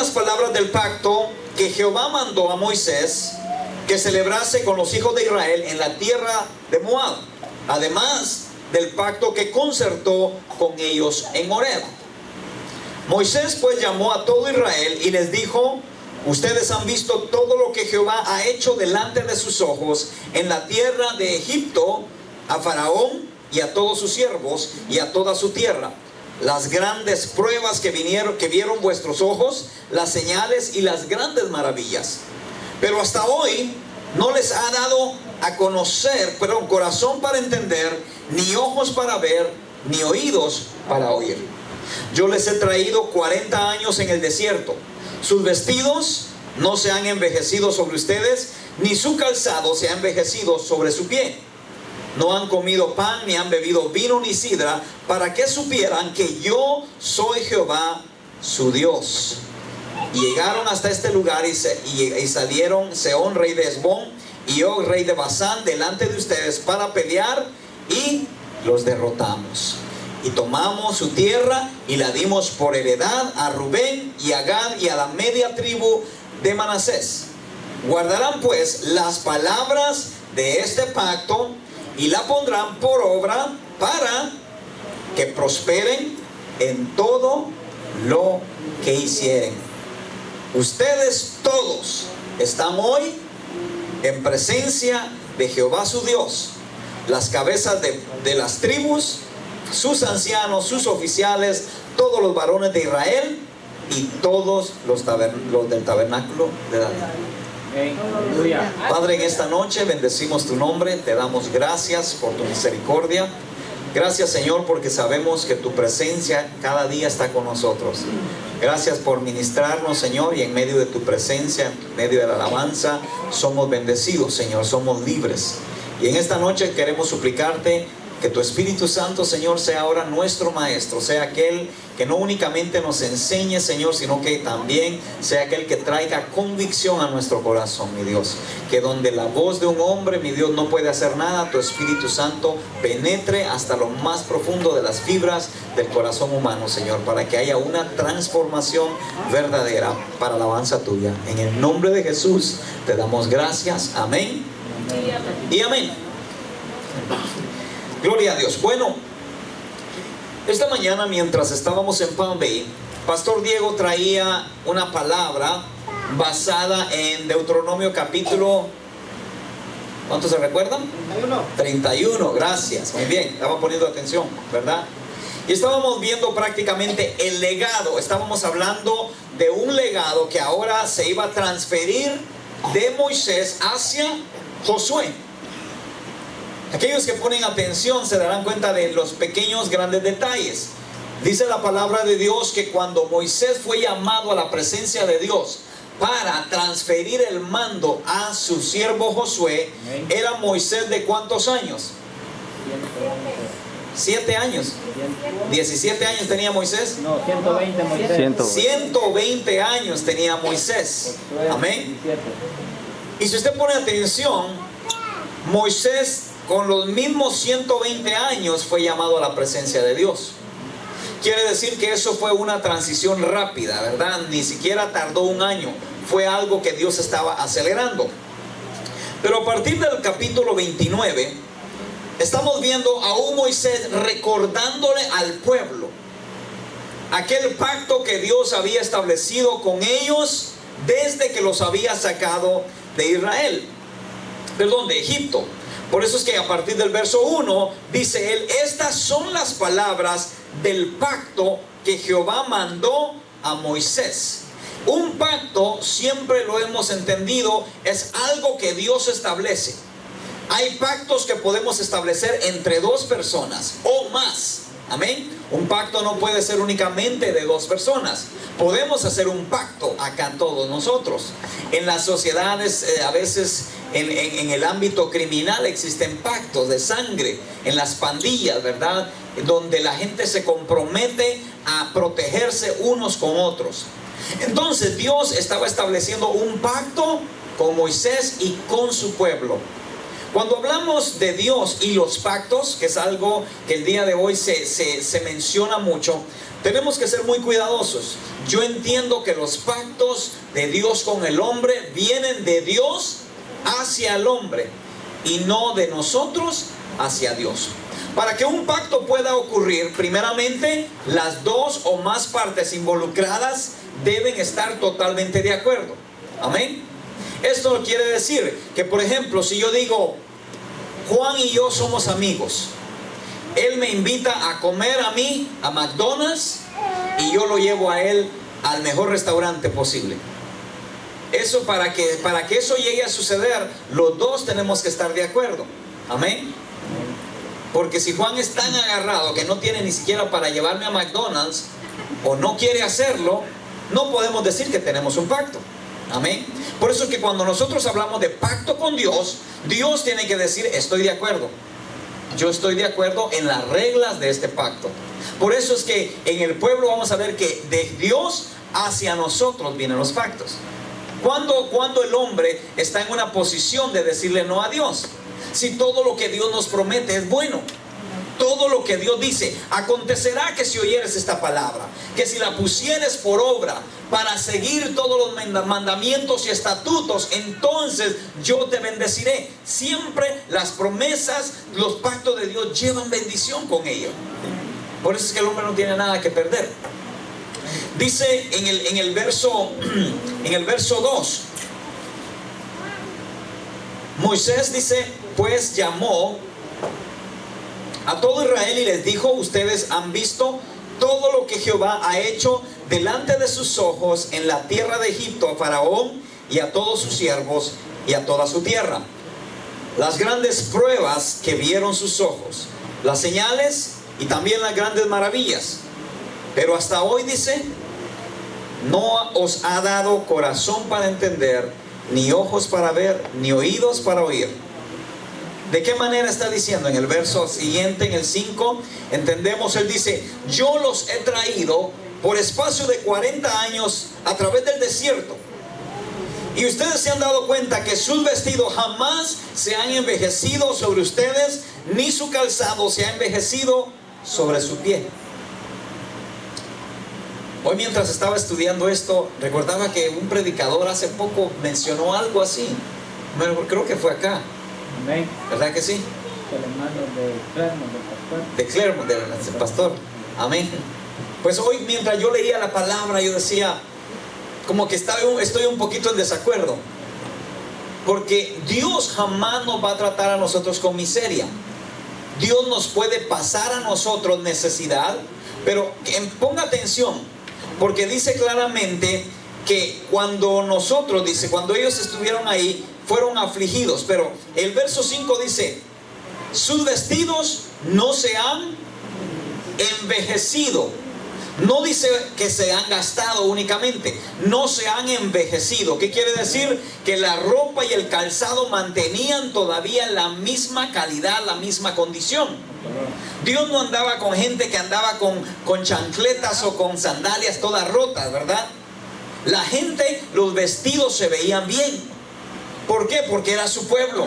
las palabras del pacto que Jehová mandó a Moisés que celebrase con los hijos de Israel en la tierra de Moab, además del pacto que concertó con ellos en Horeb. Moisés pues llamó a todo Israel y les dijo: ustedes han visto todo lo que Jehová ha hecho delante de sus ojos en la tierra de Egipto, a Faraón y a todos sus siervos y a toda su tierra, las grandes pruebas que vieron vuestros ojos, las señales y las grandes maravillas. Pero hasta hoy no les ha dado a conocer, pero corazón para entender, ni ojos para ver, ni oídos para oír. Yo les he traído 40 años en el desierto. Sus vestidos no se han envejecido sobre ustedes, ni su calzado se ha envejecido sobre su pie. No han comido pan, ni han bebido vino ni sidra, para que supieran que yo soy Jehová su Dios. Y llegaron hasta este lugar y salieron Sehón, rey de Hesbón, y Og, rey de Basán, delante de ustedes para pelear, y los derrotamos. Y tomamos su tierra y la dimos por heredad a Rubén y a Gad y a la media tribu de Manasés. Guardarán pues las palabras de este pacto y la pondrán por obra para que prosperen en todo lo que hicieren. Ustedes todos están hoy en presencia de Jehová su Dios, las cabezas de las tribus, sus ancianos, sus oficiales, todos los varones de Israel y todos los del tabernáculo de David. Padre, en esta noche bendecimos tu nombre, te damos gracias por tu misericordia. Gracias, Señor, porque sabemos que tu presencia cada día está con nosotros. Gracias por ministrarnos, Señor, y en medio de tu presencia, en medio de la alabanza, somos bendecidos, Señor, somos libres. Y en esta noche queremos suplicarte que tu Espíritu Santo, Señor, sea ahora nuestro Maestro, sea aquel que no únicamente nos enseñe, Señor, sino que también sea aquel que traiga convicción a nuestro corazón, mi Dios. Que donde la voz de un hombre, mi Dios, no puede hacer nada, tu Espíritu Santo penetre hasta lo más profundo de las fibras del corazón humano, Señor, para que haya una transformación verdadera para la alabanza tuya. En el nombre de Jesús te damos gracias. Amén y amén. Gloria a Dios. Bueno, esta mañana mientras estábamos en Palm Bay, Pastor Diego traía una palabra basada en Deuteronomio capítulo, ¿cuántos se recuerdan? 31, gracias, muy bien, estaba poniendo atención, ¿verdad? Y estábamos viendo prácticamente el legado, estábamos hablando de un legado que ahora se iba a transferir de Moisés hacia Josué. Aquellos que ponen atención se darán cuenta de los pequeños grandes detalles. Dice la palabra de Dios que cuando Moisés fue llamado a la presencia de Dios para transferir el mando a su siervo Josué, ¿era Moisés de cuántos años? 7 años. 17 años tenía Moisés. No, 120 Moisés. 120 años tenía Moisés. Amén. Y si usted pone atención, Moisés con los mismos 120 años fue llamado a la presencia de Dios. Quiere decir que eso fue una transición rápida, ¿verdad? Ni siquiera tardó un año. Fue algo que Dios estaba acelerando. Pero a partir del capítulo 29, estamos viendo a un Moisés recordándole al pueblo aquel pacto que Dios había establecido con ellos desde que los había sacado de de Egipto. Por eso es que a partir del verso 1 dice él: estas son las palabras del pacto que Jehová mandó a Moisés. Un pacto, siempre lo hemos entendido, es algo que Dios establece. Hay pactos que podemos establecer entre dos personas o más. Amén. Un pacto no puede ser únicamente de dos personas. Podemos hacer un pacto acá todos nosotros. En las sociedades, a veces en el ámbito criminal existen pactos de sangre. En las pandillas, ¿verdad? Donde la gente se compromete a protegerse unos con otros. Entonces Dios estaba estableciendo un pacto con Moisés y con su pueblo. Cuando hablamos de Dios y los pactos, que es algo que el día de hoy se menciona mucho, tenemos que ser muy cuidadosos. Yo entiendo que los pactos de Dios con el hombre vienen de Dios hacia el hombre y no de nosotros hacia Dios. Para que un pacto pueda ocurrir, primeramente, las dos o más partes involucradas deben estar totalmente de acuerdo. Amén. Esto quiere decir que, por ejemplo, si yo digo, Juan y yo somos amigos, él me invita a comer a mí, a McDonald's, y yo lo llevo a él al mejor restaurante posible. Eso para que eso llegue a suceder, los dos tenemos que estar de acuerdo. Amén. Porque si Juan es tan agarrado que no tiene ni siquiera para llevarme a McDonald's, o no quiere hacerlo, no podemos decir que tenemos un pacto. Amén. Por eso es que cuando nosotros hablamos de pacto con Dios, Dios tiene que decir, estoy de acuerdo. Yo estoy de acuerdo en las reglas de este pacto. Por eso es que en el pueblo vamos a ver que de Dios hacia nosotros vienen los pactos. Cuando el hombre está en una posición de decirle no a Dios, si todo lo que Dios nos promete es bueno, todo lo que Dios dice, acontecerá que si oyeres esta palabra, que si la pusieres por obra para seguir todos los mandamientos y estatutos, entonces yo te bendeciré. Siempre las promesas, los pactos de Dios llevan bendición con ellos. Por eso es que el hombre no tiene nada que perder. Dice en el verso 2, Moisés dice, pues llamó a todo Israel y les dijo, ustedes han visto todo lo que Jehová ha hecho delante de sus ojos en la tierra de Egipto a Faraón y a todos sus siervos y a toda su tierra. Las grandes pruebas que vieron sus ojos, las señales y también las grandes maravillas. Pero hasta hoy dice, no os ha dado corazón para entender, ni ojos para ver, ni oídos para oír. ¿De qué manera está diciendo? En el verso siguiente, en el 5, entendemos, él dice, yo los he traído por espacio de 40 años a través del desierto. Y ustedes se han dado cuenta que sus vestidos jamás se han envejecido sobre ustedes, ni su calzado se ha envejecido sobre su pie. Hoy mientras estaba estudiando esto, recordaba que un predicador hace poco mencionó algo así. Bueno, creo que fue acá. Amén. ¿Verdad que sí? El hermano de Clermont, del pastor. De Clermont, del pastor. Amén. Pues hoy mientras yo leía la palabra, yo decía, como que estoy un poquito en desacuerdo. Porque Dios jamás nos va a tratar a nosotros con miseria. Dios nos puede pasar a nosotros necesidad, pero ponga atención, porque dice claramente que cuando ellos estuvieron ahí, fueron afligidos. Pero el verso 5 dice, sus vestidos no se han envejecido. No dice que se han gastado únicamente, no se han envejecido. ¿Qué quiere decir? Que la ropa y el calzado mantenían todavía la misma calidad, la misma condición. Dios no andaba con gente que andaba con chancletas o con sandalias todas rotas, ¿verdad? La gente, los vestidos se veían bien. ¿Por qué? Porque era su pueblo.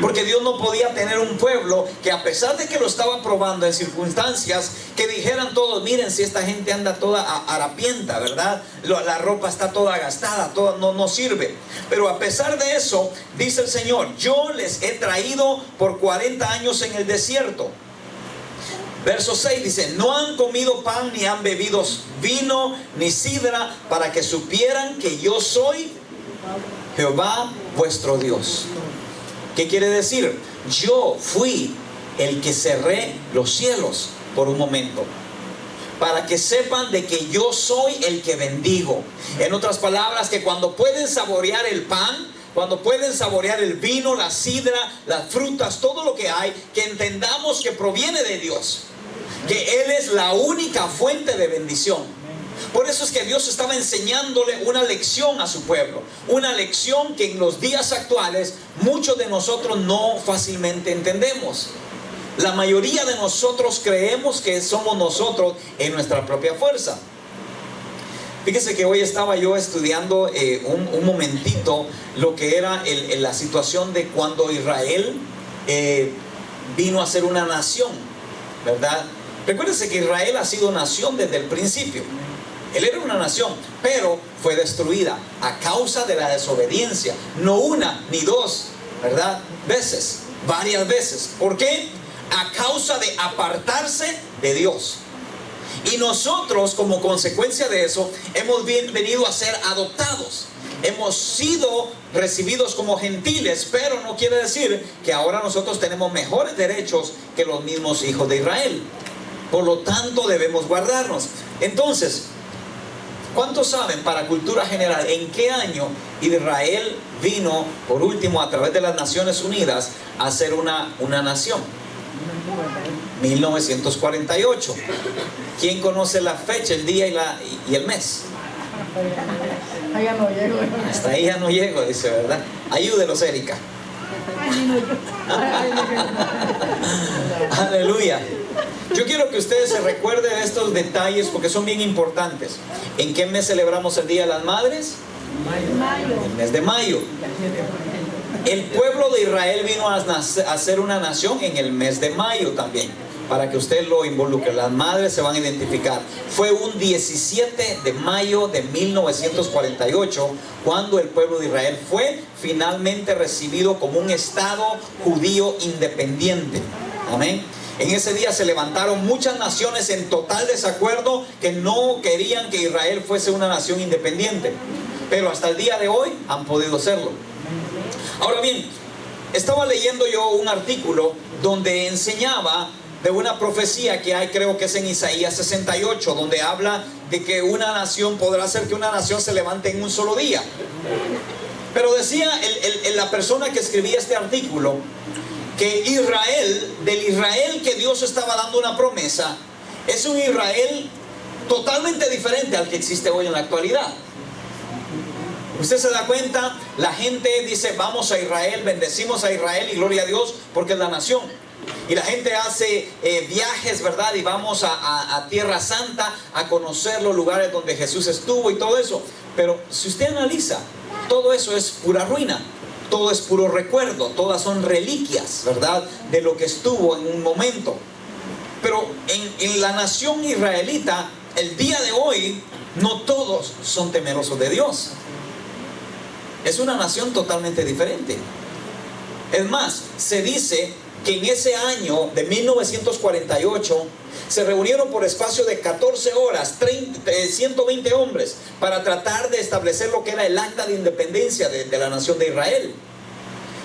Porque Dios no podía tener un pueblo que, a pesar de que lo estaba probando en circunstancias, que dijeran todos, miren, si esta gente anda toda harapienta, ¿verdad? La ropa está toda gastada, toda, no sirve. Pero a pesar de eso, dice el Señor, yo les he traído por 40 años en el desierto. Verso 6 dice, no han comido pan ni han bebido vino ni sidra, para que supieran que yo soy Jehová vuestro Dios. ¿Qué quiere decir? Yo fui el que cerré los cielos por un momento, para que sepan de que yo soy el que bendigo. En otras palabras, que cuando pueden saborear el pan, cuando pueden saborear el vino, la sidra, las frutas, todo lo que hay, que entendamos que proviene de Dios, que Él es la única fuente de bendición. Por eso es que Dios estaba enseñándole una lección a su pueblo, una lección que en los días actuales muchos de nosotros no fácilmente entendemos. La mayoría de nosotros creemos que somos nosotros en nuestra propia fuerza. Fíjese que hoy estaba yo estudiando un momentito lo que era la situación de cuando Israel vino a ser una nación, ¿verdad? Recuérdense que Israel ha sido nación desde el principio. Él era una nación, pero fue destruida a causa de la desobediencia. No una ni dos, ¿verdad? Veces, varias veces. ¿Por qué? A causa de apartarse de Dios. Y nosotros, como consecuencia de eso, hemos venido a ser adoptados. Hemos sido recibidos como gentiles, pero no quiere decir que ahora nosotros tenemos mejores derechos que los mismos hijos de Israel. Por lo tanto, debemos guardarnos. Entonces, ¿cuántos saben, para cultura general, en qué año Israel vino, por último, a través de las Naciones Unidas, a ser una nación? 1948. ¿Quién conoce la fecha, el día y el mes? Allá no llego. Hasta ahí ya no llego, dice, ¿verdad? Ayúdelos, Erika. Aleluya. Yo quiero que ustedes se recuerden de estos detalles porque son bien importantes. ¿En qué mes celebramos el Día de las Madres? Mayo. El mes de mayo. El pueblo de Israel vino a ser una nación en el mes de mayo también, para que usted lo involucre. Las madres se van a identificar. Fue un 17 de mayo de 1948 cuando el pueblo de Israel fue finalmente recibido como un estado judío independiente. Amén. En ese día se levantaron muchas naciones en total desacuerdo, que no querían que Israel fuese una nación independiente, pero hasta el día de hoy han podido serlo. Ahora bien, estaba leyendo yo un artículo donde enseñaba de una profecía que hay, creo que es en Isaías 68, donde habla de que una nación, podrá ser que una nación se levante en un solo día. Pero decía la persona que escribía este artículo, que Israel, del Israel que Dios estaba dando una promesa, es un Israel totalmente diferente al que existe hoy en la actualidad. Usted se da cuenta, la gente dice, vamos a Israel, bendecimos a Israel y gloria a Dios porque es la nación. Y la gente hace viajes, ¿verdad? Y vamos a Tierra Santa a conocer los lugares donde Jesús estuvo y todo eso. Pero si usted analiza, todo eso es pura ruina. Todo es puro recuerdo, todas son reliquias, ¿verdad? De lo que estuvo en un momento. Pero en la nación israelita, el día de hoy, no todos son temerosos de Dios. Es una nación totalmente diferente. Es más, se dice que en ese año de 1948 se reunieron por espacio de 14 horas 120 hombres para tratar de establecer lo que era el acta de independencia de la nación de Israel.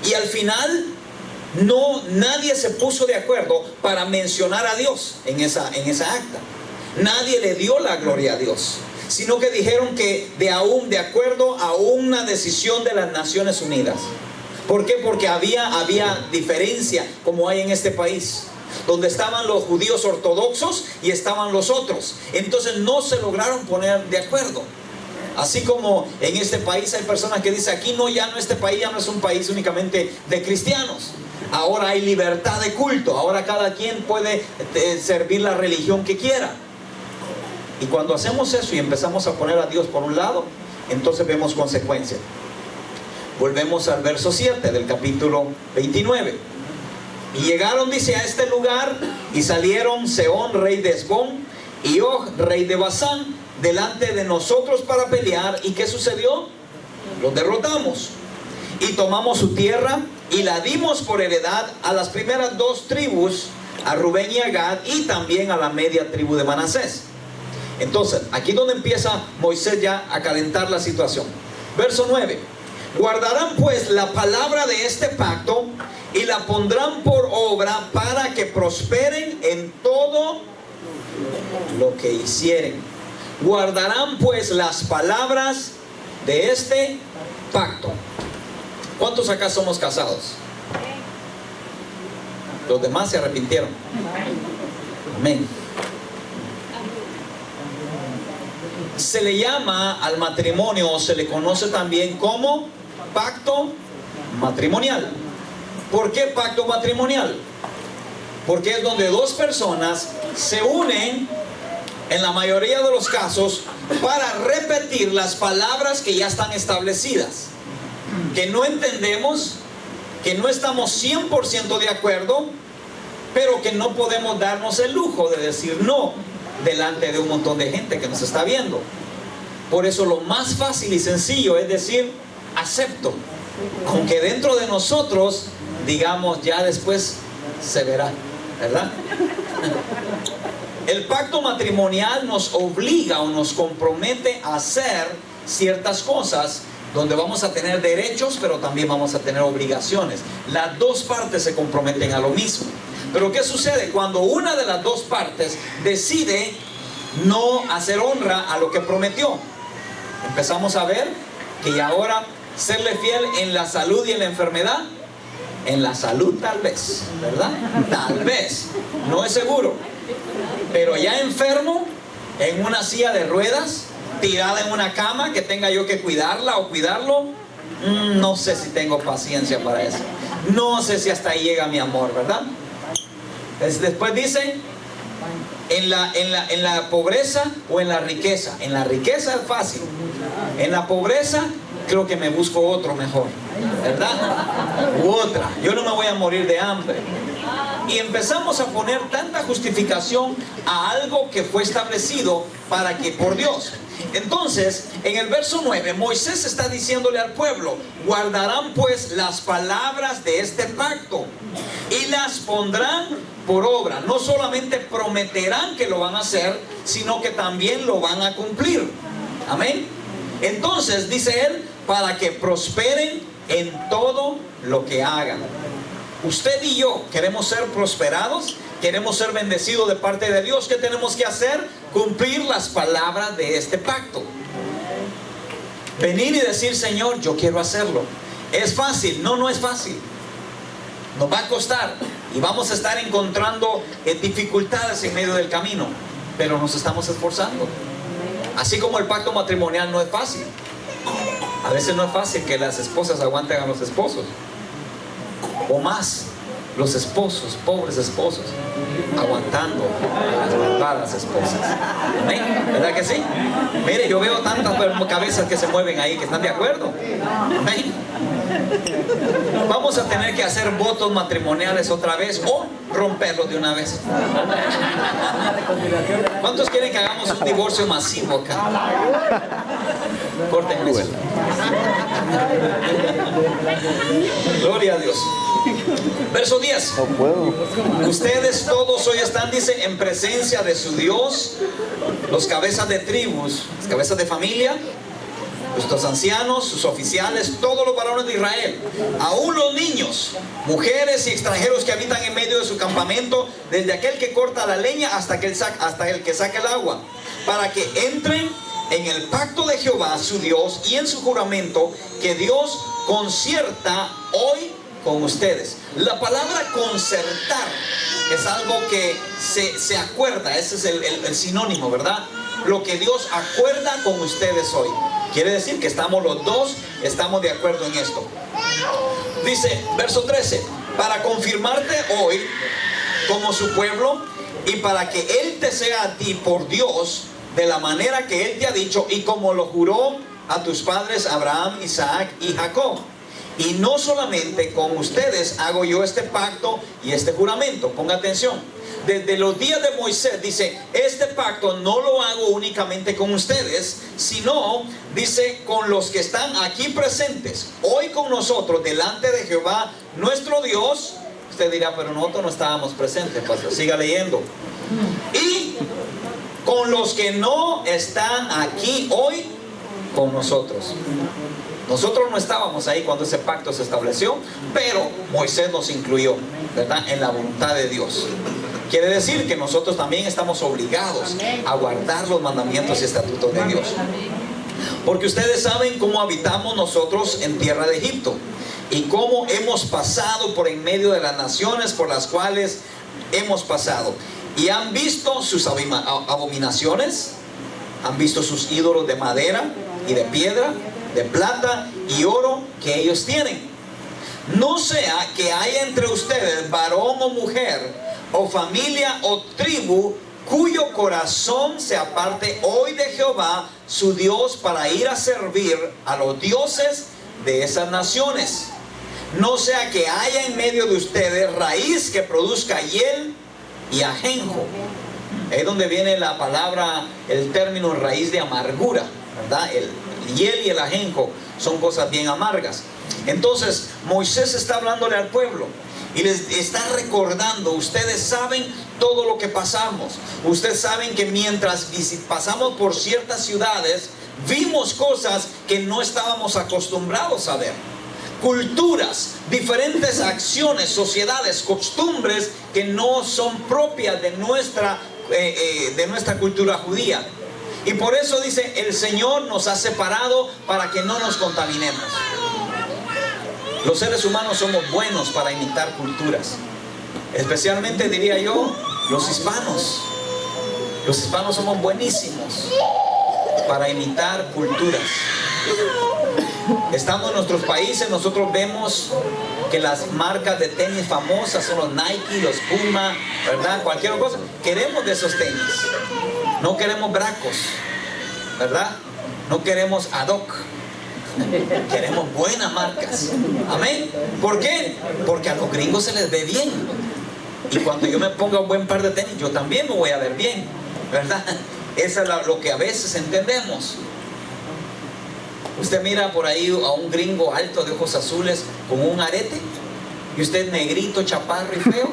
Y al final nadie se puso de acuerdo para mencionar a Dios en esa acta. Nadie le dio la gloria a Dios, sino que dijeron que de acuerdo a una decisión de las Naciones Unidas. ¿Por qué? Porque había diferencia, como hay en este país, donde estaban los judíos ortodoxos y estaban los otros. Entonces no se lograron poner de acuerdo. Así como en este país hay personas que dicen, aquí este país ya no es un país únicamente de cristianos. Ahora hay libertad de culto, ahora cada quien puede servir la religión que quiera. Y cuando hacemos eso y empezamos a poner a Dios por un lado, entonces vemos consecuencias. Volvemos al verso 7 del capítulo 29. Y llegaron, dice, a este lugar, y salieron Sehón, rey de Hesbón, y Og, rey de Basán, delante de nosotros para pelear. ¿Y qué sucedió? Los derrotamos y tomamos su tierra y la dimos por heredad a las primeras dos tribus, a Rubén y a Gad, y también a la media tribu de Manasés. Entonces, aquí donde empieza Moisés ya a calentar la situación. Verso 9. Guardarán pues la palabra de este pacto y la pondrán por obra para que prosperen en todo lo que hicieren. Guardarán pues las palabras de este pacto. ¿Cuántos acá somos casados? Los demás se arrepintieron. Amén. Se le llama al matrimonio, o se le conoce también como pacto matrimonial. ¿Por qué pacto matrimonial? Porque es donde dos personas se unen, en la mayoría de los casos, para repetir las palabras que ya están establecidas, que no entendemos, que no estamos 100% de acuerdo, pero que no podemos darnos el lujo de decir no delante de un montón de gente que nos está viendo. Por eso lo más fácil y sencillo es decir acepto, aunque dentro de nosotros digamos ya después se verá, ¿verdad? El pacto matrimonial nos obliga o nos compromete a hacer ciertas cosas donde vamos a tener derechos, pero también vamos a tener obligaciones. Las dos partes se comprometen a lo mismo. Pero ¿qué sucede? Cuando una de las dos partes decide no hacer honra a lo que prometió, empezamos a ver que ahora serle fiel en la salud y en la enfermedad, en la salud tal vez, ¿verdad? Tal vez, no es seguro. Pero ya enfermo, en una silla de ruedas, tirada en una cama, que tenga yo que cuidarla o cuidarlo, no sé si tengo paciencia para eso. No sé si hasta ahí llega mi amor, ¿verdad? Después dice, en la pobreza o en la riqueza. En la riqueza es fácil. En la pobreza creo que me busco otro mejor, ¿verdad? U otra. Yo no me voy a morir de hambre. Y empezamos a poner tanta justificación a algo que fue establecido para que por Dios. Entonces, en el verso 9, Moisés está diciéndole al pueblo: guardarán pues las palabras de este pacto y las pondrán por obra. No solamente prometerán que lo van a hacer, sino que también lo van a cumplir. Amén. Entonces, dice él, para que prosperen en todo lo que hagan. Usted y yo queremos ser prosperados, queremos ser bendecidos de parte de Dios. ¿Qué tenemos que hacer? Cumplir las palabras de este pacto. Venir y decir: Señor, yo quiero hacerlo. ¿Es fácil? No, no es fácil. Nos va a costar y vamos a estar encontrando dificultades en medio del camino, pero nos estamos esforzando. Así como el pacto matrimonial no es fácil. A veces no es fácil que las esposas aguanten a los esposos, o más, los esposos, pobres esposos, aguantando a las malvadas esposas. ¿Amén? ¿Verdad que sí? Mire, yo veo tantas cabezas que se mueven ahí, que están de acuerdo. Amén. Vamos a tener que hacer votos matrimoniales otra vez o romperlos de una vez. ¿Cuántos quieren que hagamos un divorcio masivo acá? Corten eso. Gloria a Dios. Verso 10. Ustedes todos hoy están, dice, en presencia de su Dios, los cabezas de tribus, las cabezas de familia, nuestros ancianos, sus oficiales, todos los varones de Israel, aún los niños, mujeres y extranjeros que habitan en medio de su campamento, desde aquel que corta la leña hasta el que saca el agua, para que entren en el pacto de Jehová su Dios y en su juramento que Dios concierta hoy con ustedes. La palabra concertar es algo que se acuerda. Ese es el sinónimo, ¿verdad? Lo que Dios acuerda con ustedes hoy. Quiere decir que estamos los dos, estamos de acuerdo en esto. Dice, verso 13, para confirmarte hoy como su pueblo y para que Él te sea a ti por Dios de la manera que Él te ha dicho y como lo juró a tus padres Abraham, Isaac y Jacob. Y no solamente con ustedes hago yo este pacto y este juramento. Ponga atención. Desde los días de Moisés dice, este pacto no lo hago únicamente con ustedes, sino, dice, con los que están aquí presentes, hoy con nosotros, delante de Jehová, nuestro Dios. Usted dirá, pero nosotros no estábamos presentes, pastor. Siga leyendo. Y con los que no están aquí hoy con nosotros. Nosotros no estábamos ahí cuando ese pacto se estableció, pero Moisés nos incluyó, ¿verdad?, en la voluntad de Dios. Quiere decir que nosotros también estamos obligados a guardar los mandamientos y estatutos de Dios. Porque ustedes saben cómo habitamos nosotros en tierra de Egipto y cómo hemos pasado por en medio de las naciones por las cuales hemos pasado. Y han visto sus abominaciones, han visto sus ídolos de madera y de piedra, de plata y oro que ellos tienen. No sea que haya entre ustedes varón o mujer, o familia o tribu, cuyo corazón se aparte hoy de Jehová su Dios para ir a servir a los dioses de esas naciones. no sea que haya en medio de ustedes raíz que produzca hiel y ajenjo. Es donde viene la palabra, el término raíz de amargura, ¿verdad? El hiel y el ajenjo son cosas bien amargas. Entonces Moisés está hablándole al pueblo y les está recordando: ustedes saben todo lo que pasamos. Ustedes saben que mientras pasamos por ciertas ciudades, vimos cosas que no estábamos acostumbrados a ver. Culturas, diferentes acciones, sociedades, costumbres que no son propias de nuestra cultura judía. Y por eso dice: el Señor nos ha separado para que no nos contaminemos. Los seres humanos somos buenos para imitar culturas, especialmente diría yo los hispanos. Los hispanos somos buenísimos para imitar culturas. Estando en nuestros países, nosotros vemos que las marcas de tenis famosas son los Nike, los Puma, ¿verdad? Cualquier cosa. Queremos de esos tenis. No queremos Bracos, ¿verdad? No queremos Adoc. Queremos buenas marcas. Amén. ¿Por qué? Porque a los gringos se les ve bien. Y cuando yo me ponga un buen par de tenis, yo también me voy a ver bien, ¿verdad? Eso es lo que a veces entendemos. Usted mira por ahí a un gringo alto de ojos azules con un arete, y usted negrito, chaparro y feo,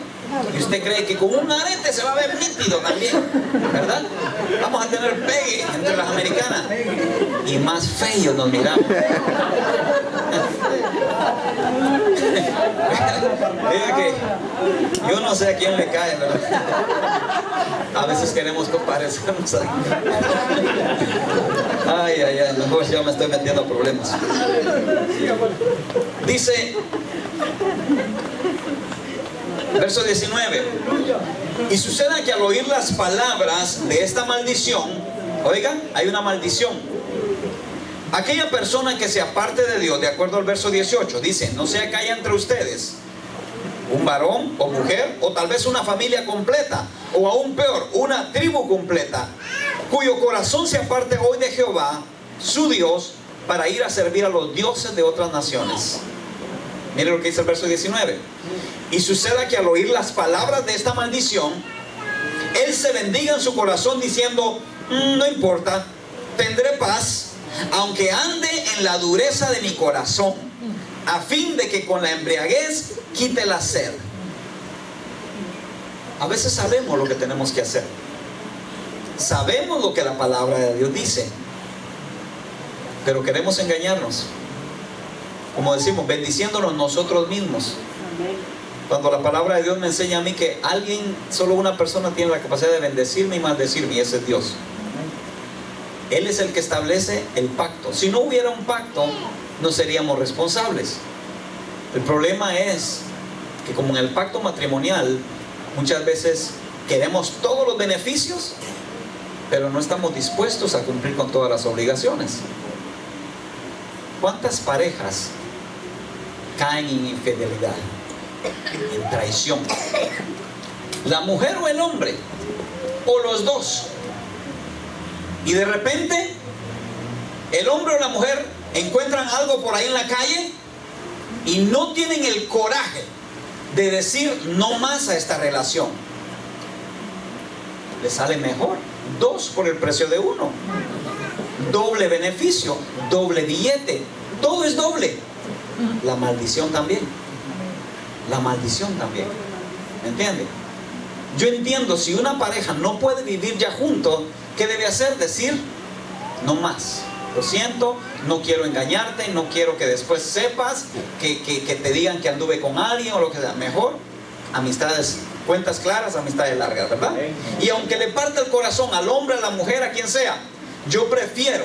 y usted cree que con un arete se va a ver nítido también, ¿verdad? Vamos a tener pegue entre las americanas, y más feos nos miramos. Mira que yo no sé a quién le cae, ¿verdad? A veces queremos comparecernos. Ay, ay, ay, mejor ya me estoy metiendo a problemas. Dice, verso 19: y suceda que al oír las palabras de esta maldición, oigan, hay una maldición. Aquella persona que se aparte de Dios, de acuerdo al verso 18, dice: no sea que haya entre ustedes un varón o mujer, o tal vez una familia completa, o aún peor, una tribu completa, cuyo corazón se aparte hoy de Jehová, su Dios, para ir a servir a los dioses de otras naciones. Mire lo que dice el verso 19. Y suceda que al oír las palabras de esta maldición, él se bendiga en su corazón diciendo: no importa, tendré paz, aunque ande en la dureza de mi corazón, a fin de que con la embriaguez quite la sed. A veces sabemos lo que tenemos que hacer, sabemos lo que la palabra de Dios dice, pero queremos engañarnos, como decimos, bendiciéndonos nosotros mismos, cuando la palabra de Dios me enseña a mí que alguien, solo una persona tiene la capacidad de bendecirme y maldecirme, y ese es Dios. Él es el que establece el pacto. Si no hubiera un pacto, no seríamos responsables. El problema es que, como en el pacto matrimonial, muchas veces queremos todos los beneficios, pero no estamos dispuestos a cumplir con todas las obligaciones. ¿Cuántas parejas caen en infidelidad, en traición? La mujer o el hombre, o los dos. Y de repente el hombre o la mujer encuentran algo por ahí en la calle y no tienen el coraje de decir no más a esta relación. Les sale mejor dos por el precio de uno. Doble beneficio, doble billete, todo es doble. La maldición también. La maldición también. ¿Me entiende? Yo entiendo, si una pareja no puede vivir ya juntos, ¿qué debe hacer? Decir no más. Lo siento, no quiero engañarte, no quiero que después sepas que te digan que anduve con alguien o lo que sea. Mejor amistades, cuentas claras, amistades largas, ¿verdad? Y aunque le parte el corazón al hombre, a la mujer, a quien sea, yo prefiero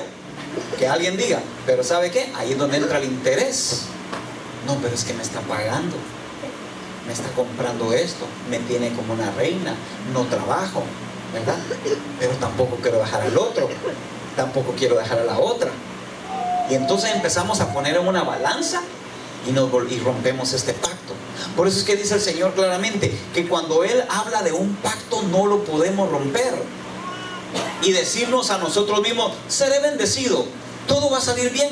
que alguien diga, pero ¿sabe qué? Ahí es donde entra el interés. No, pero es que me está pagando, me está comprando esto, me tiene como una reina, no trabajo, ¿verdad? Pero tampoco quiero dejar al otro, tampoco quiero dejar a la otra. Y entonces empezamos a poner en una balanza y rompemos este pacto. Por eso es que dice el Señor claramente que cuando Él habla de un pacto no lo podemos romper y decirnos a nosotros mismos: seré bendecido, todo va a salir bien,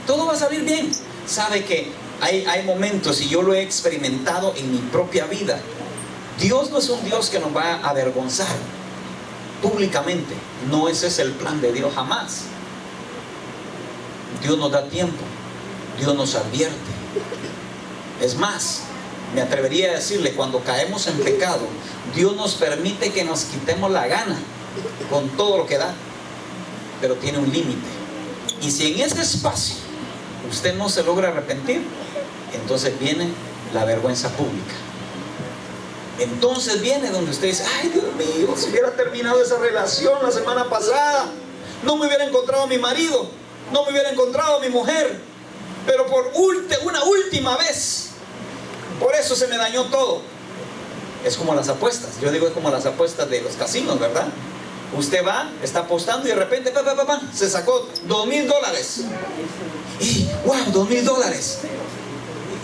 todo va a salir bien. Sabe que Hay momentos, y yo lo he experimentado en mi propia vida. Dios no es un Dios que nos va a avergonzar públicamente. No, ese es el plan de Dios, jamás. Dios nos da tiempo, Dios nos advierte. Es más, me atrevería a decirle, cuando caemos en pecado, Dios nos permite que nos quitemos la gana con todo lo que da, pero tiene un límite. Y si en ese espacio usted no se logra arrepentir, entonces viene la vergüenza pública. Entonces viene donde usted dice: ay, Dios mío, si hubiera terminado esa relación la semana pasada, no me hubiera encontrado a mi marido, no me hubiera encontrado a mi mujer, pero por una última vez, por eso se me dañó todo. Es como las apuestas. Yo digo, es como las apuestas de los casinos, ¿verdad? Usted va, está apostando y de repente se sacó $2,000. Y wow, $2,000.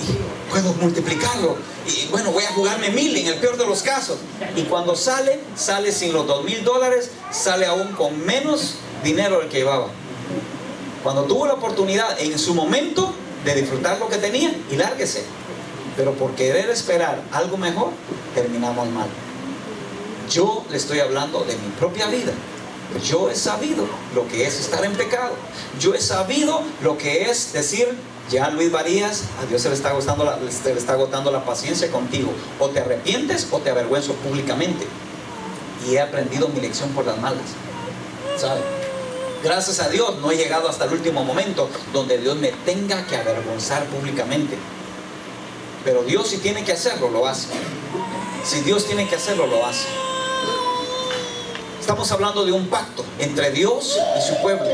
Y puedo multiplicarlo. Y bueno, voy a jugarme 1,000 en el peor de los casos. Y cuando sale sin los $2,000, sale aún con menos dinero del que llevaba. Cuando tuvo la oportunidad en su momento de disfrutar lo que tenía, y lárguese. Pero por querer esperar algo mejor, terminamos mal. Yo le estoy hablando de mi propia vida. Yo he sabido lo que es estar en pecado. Yo he sabido lo que es decir: ya, Luis Varías, a Dios se le está agotando la paciencia contigo. O te arrepientes o te avergüenzo públicamente. Y he aprendido mi lección por las malas, ¿sabe? Gracias a Dios no he llegado hasta el último momento donde Dios me tenga que avergonzar públicamente. Pero Dios, si tiene que hacerlo, lo hace. Si Dios tiene que hacerlo, lo hace. Estamos hablando de un pacto entre Dios y su pueblo.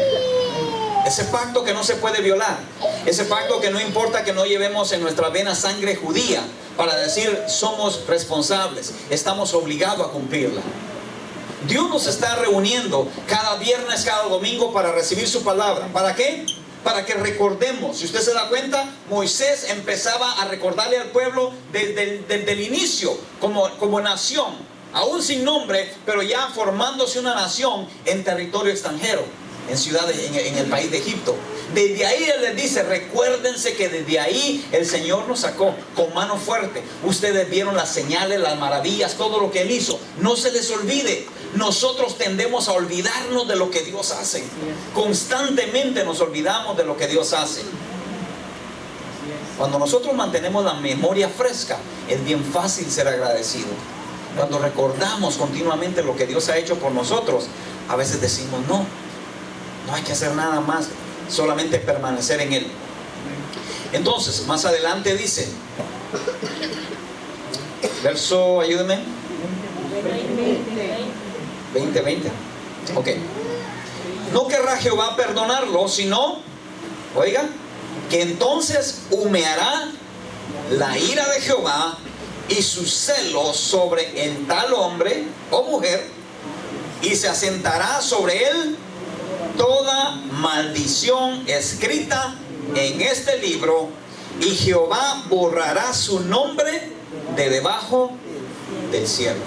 Ese pacto que no se puede violar. Ese pacto que no importa que no llevemos en nuestra vena sangre judía para decir somos responsables. Estamos obligados a cumplirla. Dios nos está reuniendo cada viernes, cada domingo para recibir su palabra. ¿Para qué? Para que recordemos. Si usted se da cuenta, Moisés empezaba a recordarle al pueblo desde el inicio como nación, aún sin nombre, pero ya formándose una nación en territorio extranjero, en ciudades, en el país de Egipto. Desde ahí Él les dice: recuérdense que desde ahí el Señor nos sacó con mano fuerte. Ustedes vieron las señales, las maravillas, todo lo que Él hizo. No se les olvide. Nosotros tendemos a olvidarnos de lo que Dios hace. Constantemente nos olvidamos de lo que Dios hace. Cuando nosotros mantenemos la memoria fresca, es bien fácil ser agradecido. Cuando recordamos continuamente lo que Dios ha hecho por nosotros, a veces decimos: no hay que hacer nada más, solamente permanecer en Él. Entonces, más adelante dice, verso, ayúdenme, 20. Ok. No querrá Jehová perdonarlo, sino, oiga, que entonces humeará la ira de Jehová y su celo sobre el tal hombre o mujer, y se asentará sobre él toda maldición escrita en este libro, y Jehová borrará su nombre de debajo del cielo.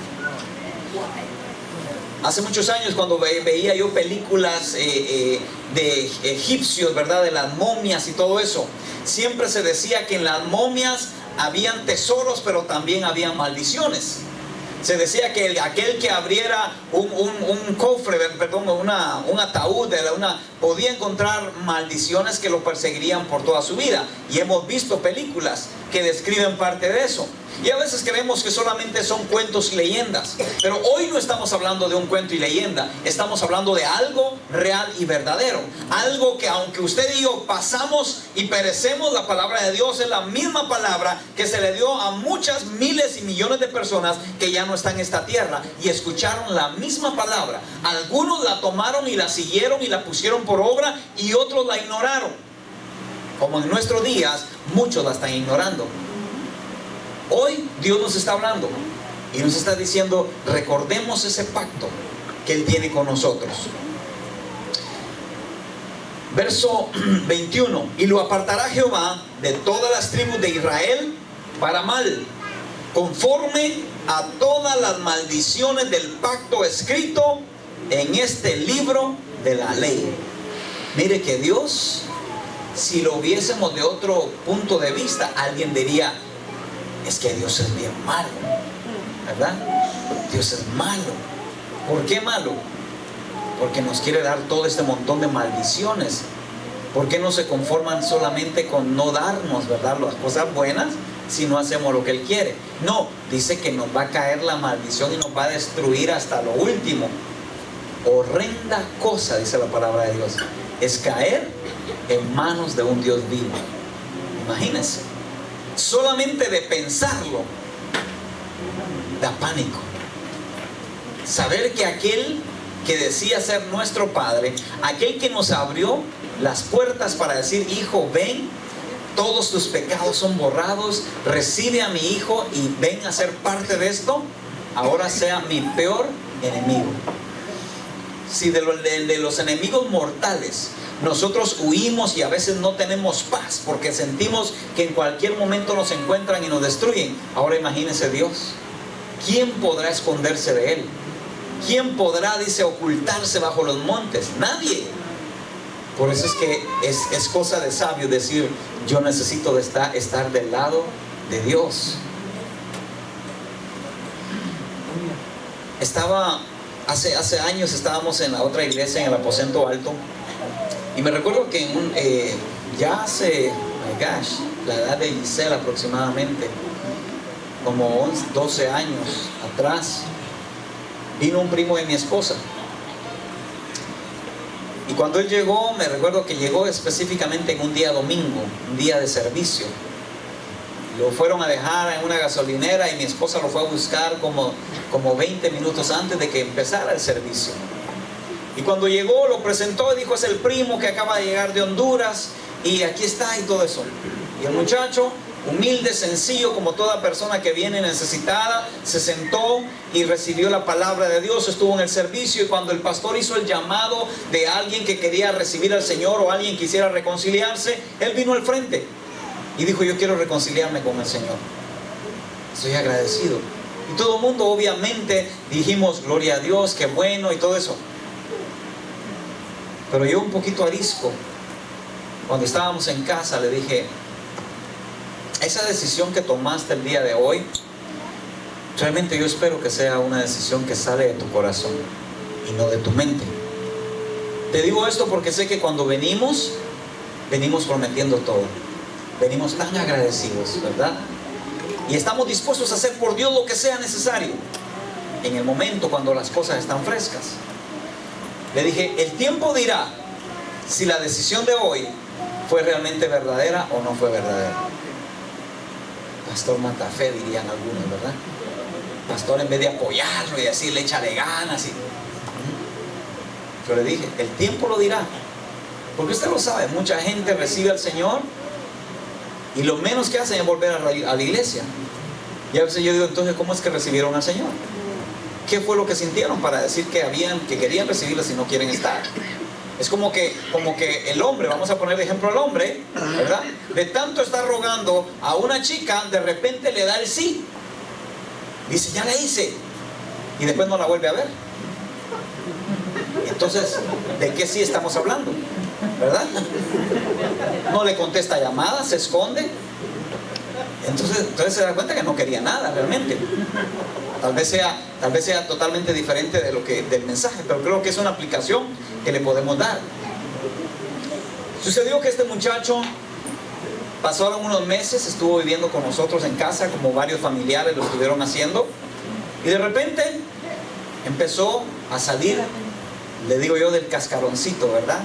Hace muchos años, cuando veía yo películas de egipcios, ¿verdad? De las momias y todo eso, siempre se decía que en las momias habían tesoros, pero también habían maldiciones. Se decía que aquel que abriera un cofre, perdón, un ataúd, podía encontrar maldiciones que lo perseguirían por toda su vida. Y hemos visto películas que describen parte de eso. Y a veces creemos que solamente son cuentos y leyendas. Pero hoy no estamos hablando de un cuento y leyenda. Estamos hablando de algo real y verdadero. Algo que, aunque usted y yo pasamos y perecemos, la palabra de Dios es la misma palabra que se le dio a muchas miles y millones de personas que ya no están en esta tierra y escucharon la misma palabra. Algunos la tomaron y la siguieron y la pusieron por obra, y otros la ignoraron. Como en nuestros días, muchos la están ignorando. Hoy Dios nos está hablando y nos está diciendo: recordemos ese pacto que Él tiene con nosotros. Verso 21. Y lo apartará Jehová de todas las tribus de Israel para mal, conforme a todas las maldiciones del pacto escrito en este libro de la ley. Mire que Dios si lo viésemos de otro punto de vista, alguien diría, es que Dios es bien malo, ¿verdad? Dios es malo. ¿Por qué malo? Porque nos quiere dar todo este montón de maldiciones. ¿Por qué no se conforman solamente con no darnos, ¿verdad?, las cosas buenas, si no hacemos lo que Él quiere? No, dice que nos va a caer la maldición y nos va a destruir hasta lo último. Horrenda cosa, dice la palabra de Dios, es caer en manos de un Dios vivo. Imagínense, solamente de pensarlo da pánico. Saber que aquel que decía ser nuestro Padre, aquel que nos abrió las puertas para decir, hijo, ven, todos tus pecados son borrados, recibe a mi hijo y ven a ser parte de esto, ahora sea mi peor enemigo. Si de los enemigos mortales nosotros huimos y a veces no tenemos paz porque sentimos que en cualquier momento nos encuentran y nos destruyen, ahora imagínese Dios. ¿Quién podrá esconderse de Él? ¿Quién podrá, dice, ocultarse bajo los montes? Nadie. Por eso es que es cosa de sabio decir, yo necesito estar del lado de Dios. Hace años estábamos en la otra iglesia, en el aposento alto, y me recuerdo que ya hace, la edad de Giselle aproximadamente, como 12 años atrás, vino un primo de mi esposa. Y cuando él llegó, me recuerdo que llegó específicamente en un día domingo, un día de servicio. Lo fueron a dejar en una gasolinera y mi esposa lo fue a buscar como 20 minutos antes de que empezara el servicio. Y cuando llegó, lo presentó y dijo, es el primo que acaba de llegar de Honduras y aquí está y todo eso. Y el muchacho, humilde, sencillo, como toda persona que viene necesitada, se sentó y recibió la palabra de Dios, estuvo en el servicio, y cuando el pastor hizo el llamado de alguien que quería recibir al Señor o alguien quisiera reconciliarse, él vino al frente y dijo, yo quiero reconciliarme con el Señor, estoy agradecido. Y todo el mundo obviamente dijimos, gloria a Dios, qué bueno y todo eso. Pero yo un poquito arisco, cuando estábamos en casa, le dije, esa decisión que tomaste el día de hoy, realmente yo espero que sea una decisión que sale de tu corazón y no de tu mente. Te digo esto porque sé que cuando venimos prometiendo todo. Venimos tan agradecidos, ¿verdad? Y estamos dispuestos a hacer por Dios lo que sea necesario en el momento cuando las cosas están frescas. Le dije, el tiempo dirá si la decisión de hoy fue realmente verdadera o no fue verdadera. Pastor Matafé, dirían algunos, ¿verdad? Pastor, en vez de apoyarlo y decirle, échale ganas. Yo le dije, el tiempo lo dirá. Porque usted lo sabe, mucha gente recibe al Señor y lo menos que hacen es volver a la iglesia. Y a veces yo digo, entonces, ¿cómo es que recibieron al Señor? ¿Qué fue lo que sintieron para decir que querían recibirlo si no quieren estar? Es como que el hombre, vamos a poner de ejemplo al hombre, ¿verdad? De tanto estar rogando a una chica, de repente le da el sí. Dice, ya la hice. Y después no la vuelve a ver. Entonces, ¿de qué sí estamos hablando? ¿Verdad? No le contesta llamadas, se esconde. Entonces se da cuenta que no quería nada realmente. Tal vez sea totalmente diferente del mensaje, pero creo que es una aplicación que le podemos dar. Sucedió que este muchacho pasaron unos meses, estuvo viviendo con nosotros en casa, como varios familiares lo estuvieron haciendo, y de repente empezó a salir, le digo yo, del cascaroncito, ¿verdad?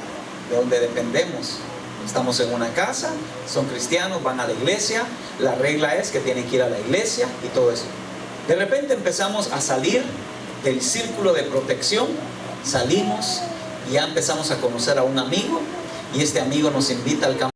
De donde dependemos. Estamos en una casa, son cristianos, van a la iglesia, la regla es que tienen que ir a la iglesia y todo eso. De repente empezamos a salir del círculo de protección, salimos y ya empezamos a conocer a un amigo, y este amigo nos invita al campo.